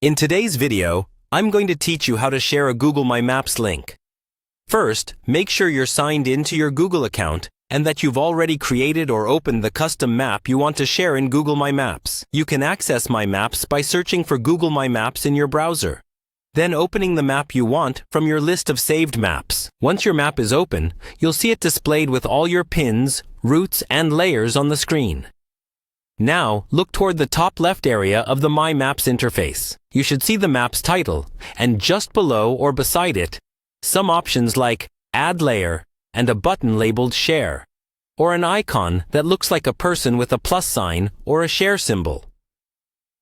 In today's video, I'm going to teach you how to share a Google My Maps link. First, make sure you're signed in to your Google account and that you've already created or opened the custom map you want to share in Google My Maps. You can access My Maps by searching for Google My Maps in your browser, then opening the map you want from your list of saved maps. Once your map is open, you'll see it displayed with all your pins, routes, and layers on the screen. Now, look toward the top left area of the My Maps interface. You should see the map's title, and just below or beside it, some options like Add Layer and a button labeled Share, or an icon that looks like a person with a plus sign or a share symbol.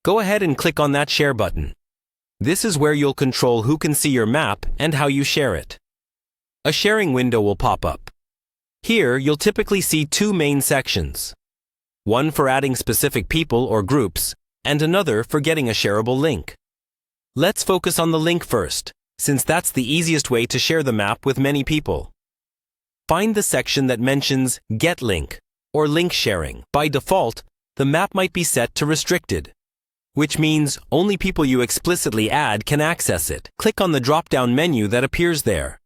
Go ahead and click on that Share button. This is where you'll control who can see your map and how you share it. A sharing window will pop up. Here, you'll typically see two main sections. One for adding specific people or groups, and another for getting a shareable link. Let's focus on the link first, since that's the easiest way to share the map with many people. Find the section that mentions Get Link, or Link Sharing. By default, the map might be set to Restricted, which means only people you explicitly add can access it. Click on the drop-down menu that appears there.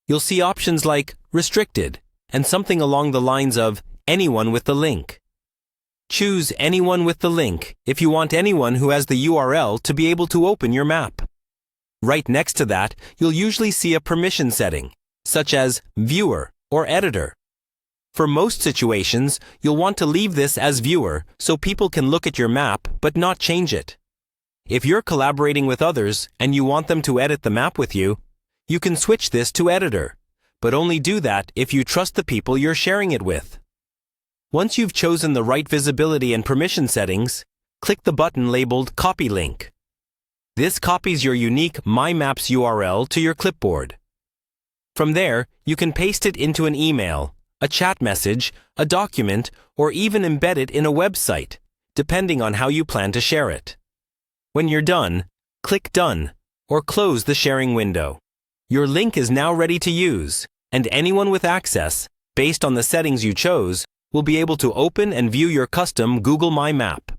You'll see options like Restricted, and something along the lines of Anyone with the link. Choose Anyone with the link if you want anyone who has the URL to be able to open your map. Right next to that, you'll usually see a permission setting, such as Viewer or Editor. For most situations, you'll want to leave this as Viewer so people can look at your map but not change it. If you're collaborating with others and you want them to edit the map with you, you can switch this to Editor, but only do that if you trust the people you're sharing it with. Once you've chosen the right visibility and permission settings, click the button labeled Copy Link. This copies your unique My Maps URL to your clipboard. From there, you can paste it into an email, a chat message, a document, or even embed it in a website, depending on how you plan to share it. When you're done, click Done, or close the sharing window. Your link is now ready to use, and anyone with access, based on the settings you chose, will be able to open and view your custom Google My Map.